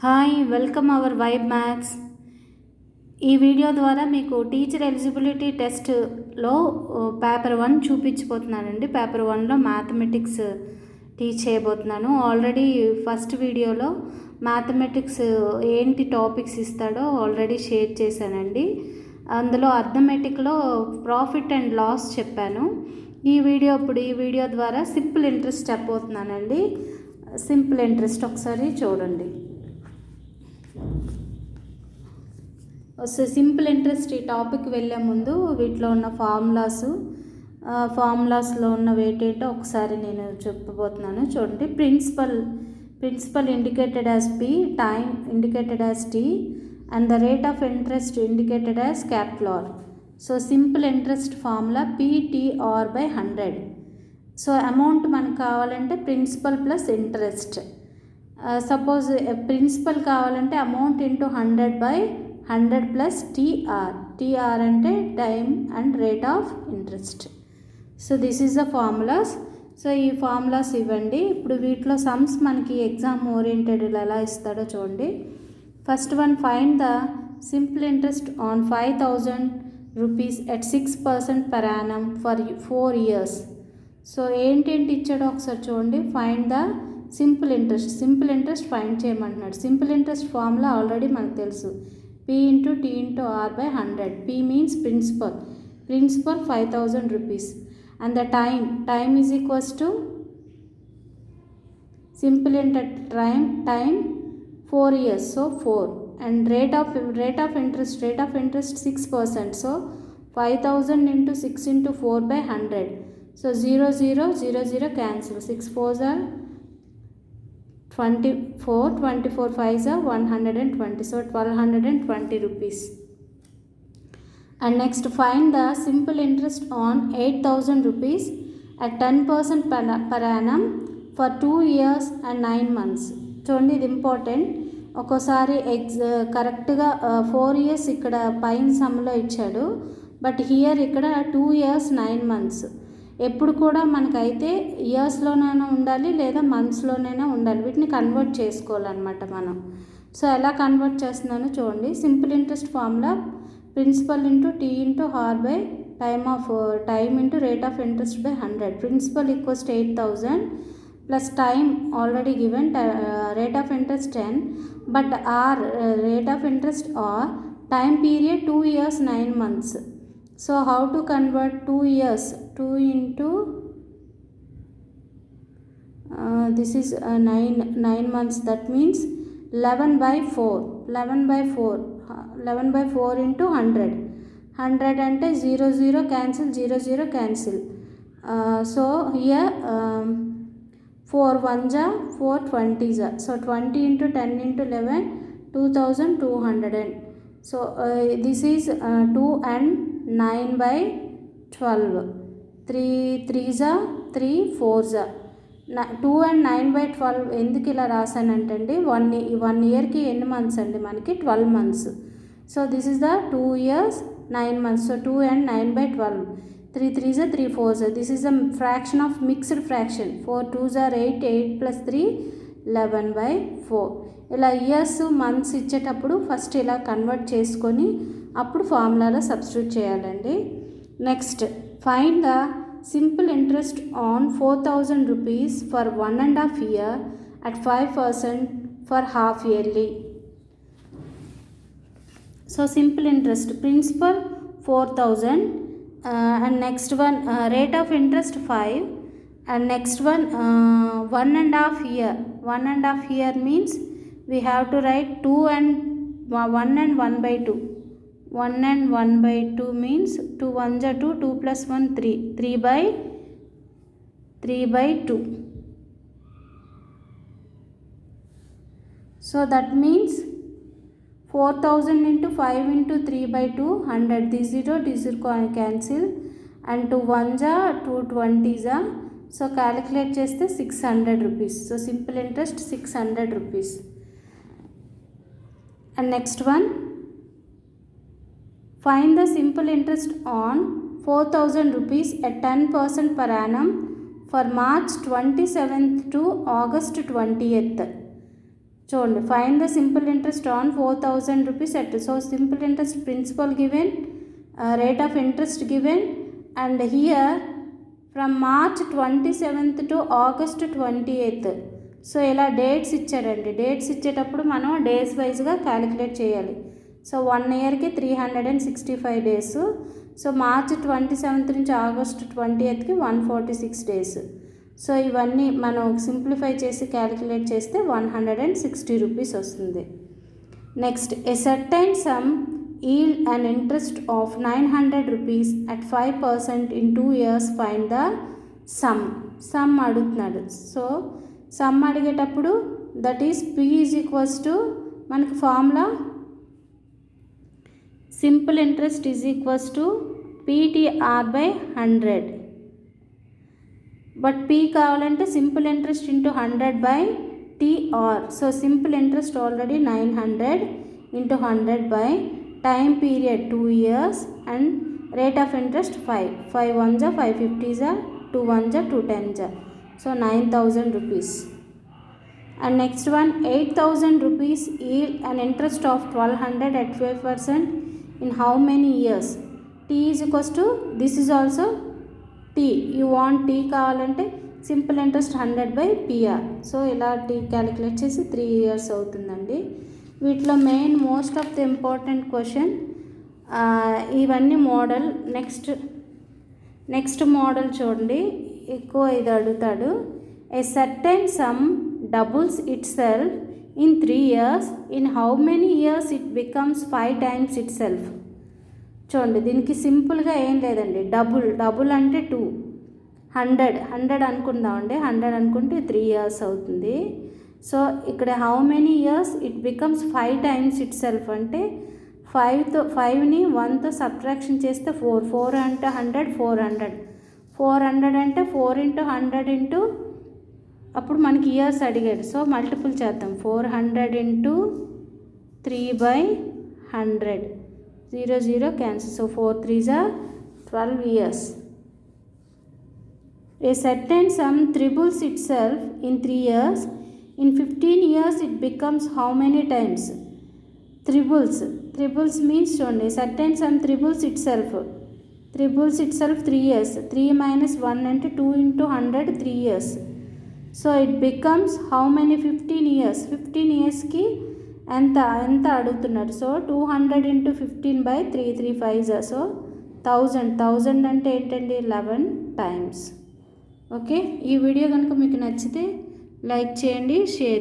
Hi welcome our vibe maths. ఈ video ద్వారా మీకు టీచర్ ఎలిజిబిలిటీ టెస్ట్లో పేపర్ 1 చూపించబోతున్నానండి. పేపర్ 1లో మ్యాథమెటిక్స్ టీచ్ చేయబోతున్నాను. ఆల్రెడీ ఫస్ట్ వీడియోలో మ్యాథమెటిక్స్ ఏంటి టాపిక్స్ ఇస్తాడో ఆల్రెడీ షేర్ చేశానండి. అందులో అర్థమెటిక్లో ప్రాఫిట్ అండ్ లాస్ చెప్పాను. ఈ వీడియో ద్వారా సింపుల్ ఇంట్రెస్ట్ చెప్పబోతున్నానండి. సింపుల్ ఇంట్రెస్ట్ ఒకసారి చూడండి. సింపుల్ ఇంట్రెస్ట్ ఈ టాపిక్ వెళ్ళే ముందు వీటిలో ఉన్న ఫార్ములాస్లో ఉన్న ఏంటో ఒకసారి నేను చెప్పబోతున్నాను. చూడండి. Principal indicated as P, time indicated as T, and the rate of interest indicated as capital R. So simple interest formula PTR by 100. So amount మనకు కావాలంటే principal plus interest. Suppose principal కావాలంటే అమౌంట్ ఇంటూ 100/100 ప్లస్ టీఆర్ అంటే time and rate of interest. So this is the formulas. So ఈ formulas ఇవ్వండి. ఇప్పుడు వీటిలో sums మనకి exam oriented ఎలా ఇస్తాడో చూడండి. First one, find the simple interest on 5,000 rupees at 6% per annum for 4 years. So ఏంటేంటి ఇచ్చాడో ఒకసారి చూడండి. Find the simple interest find చేయమంటున్నాడు. సింపుల్ ఇంట్రెస్ట్ ఫార్ములా ఆల్రెడీ మనకు తెలుసు. P into T into R by 100. P means principal 5,000 rupees, and the time is equals to simple interest time 4 years, so 4, and rate of interest 6%, so 5,000 into 6 into 4 by 100. So 0 0 0 0 cancel. 6 4s are 24, 24 5s are 120, so 1,220 rupees. And next, find the simple interest on 8,000 rupees at 10% per annum for 2 years and 9 months. చూడండి, ఇది important. ఒక్కోసారి కరెక్ట్గా 4 years ఇక్కడ పైన సమ్లో ఇచ్చాడు, but here ఇక్కడ 2 years 9 months. ఎప్పుడు కూడా మనకైతే ఇయర్స్లోనైనా ఉండాలి లేదా మంత్స్లోనైనా ఉండాలి. వీటిని కన్వర్ట్ చేసుకోవాలన్నమాట మనం. సో ఎలా కన్వర్ట్ చేస్తున్నానో చూడండి. Simple interest formula principal into T into R by time into rate of interest by 100. Principal equals to 8,000 plus time already given, rate of interest 10, but R rate of interest R time period 2 years 9 months. So how to convert 2 years? 2 into this is 9 months, that means 11/4 into 100 అంటే 0 0 cancel, 0 0 cancel. So here 4 1s are 4 20s are, so 20 into 10 into 11 2,200. So this is 2 and 9/12. 3 3s are 3 4s are 2 and 9/12. ఎందుకు ఇలా రాశానంటే 1 yearకి ఎన్ని months అండి? మనకి 12 months. So this is the 2 years 9 months. సో 2 and 9/12. 3 3s are 3 4s are. This is the fraction of mixed fraction. 4 2s are 8, 8 plus 3 11/4. ఇలా years months ఇచ్చేటప్పుడు first ఇలా convert చేసుకొని అప్పుడు ఫార్ములాలో సబ్స్టిట్యూట్ చేయాలండి. Next, find the simple interest on 4,000 rupees for 1.5 year at 5% for half yearly. So simple interest principal 4,000, and next one rate of interest 5, and next one 1.5 year. 1.5 year means we have to write 2 and 1 and 1/2. 1 and 1/2 means 2 1s are 2, 2 plus 1 3, 3/2. So that means 4,000 into 5 into 3/2 100. This 0 cancel, and 2 1s are 2 20s are, so calculate చేస్తే 600 rupees. So simple interest 600 rupees. And next one, find the simple interest on 4,000 rupees at 10% per annum for March 27th to August 20th. చూడండి, find the simple interest on 4,000 rupees at. So simple interest principal given, rate of interest given, and here from March 27th to August 28th. సో ఇలా dates ఇచ్చాడండి. Dates ఇచ్చేటప్పుడు మనం days వైజ్గా calculate చేయాలి. So 1 ఇయర్కి 365 days. So March 27th నుంచి August 28th 146 days. So ఇవన్నీ మనం సింప్లిఫై చేసి క్యాలిక్యులేట్ చేస్తే 160 రూపీస్ వస్తుంది. Next, a certain sum yield and interest of 900 rupees at 5% in 2 years. Find the sum అడుగుతున్నాడు. సో సమ్ అడిగేటప్పుడు that is P is equals to మనకి formula simple interest is equals to PTR/100. But P కావాలంటే simple interest into 100/TR. So simple interest already 900 into 100 time period 2 years and rate of interest 5. 5 1s 5 50s 2 1s 2 10s. So 9,000 rupees. And next one, 8,000 rupees yield and interest of 1,200 at 5% in how many years? T is equals to, this is also T. You want T కావాలంటే simple interest 100/PR. So ఇలా T calculate చేసి 3 years అవుతుందండి. వీటిలో main most of the important question ఇవన్నీ model. Next model చూడండి, ఎక్కువ ఇది అడుగుతాడు. A certain some doubles it self in 3 years. In how many years it becomes 5 times it self. చూడండి, దీనికి సింపుల్గా ఏం లేదండి. డబుల్ అంటే 2, 100 అనుకుందామండి. 100 అనుకుంటే 3 years అవుతుంది. సో ఇక్కడ how many years it becomes 5 times it self అంటే 5ని 1తో సబ్ట్రాక్షన్ చేస్తే 4 అంటే 100, 400 అంటే 4 into 100 ఇంటూ అప్పుడు మనకి ఇయర్స్ అడిగాడు. సో మల్టిపుల్ చేద్దాం. 400 into 3/100. 0 0 cancel. So 4 3s are 12 years. A certain sum triples itself in 3 years. In 15 years it becomes how many times? Triples means చూడండి, certain sum triples itself 3 years. 3 minus 1 అంటే 2 into 100 3 years. So it becomes how many? 15 years. 15 yearsకి ఎంత అడుగుతున్నారు. So 200 into 15/3 3 5s. So 1000 అంటే ఏంటండి? 11 times. Okay, ఈ video కనుక మీకు నచ్చితే లైక్ చేయండి, షేర్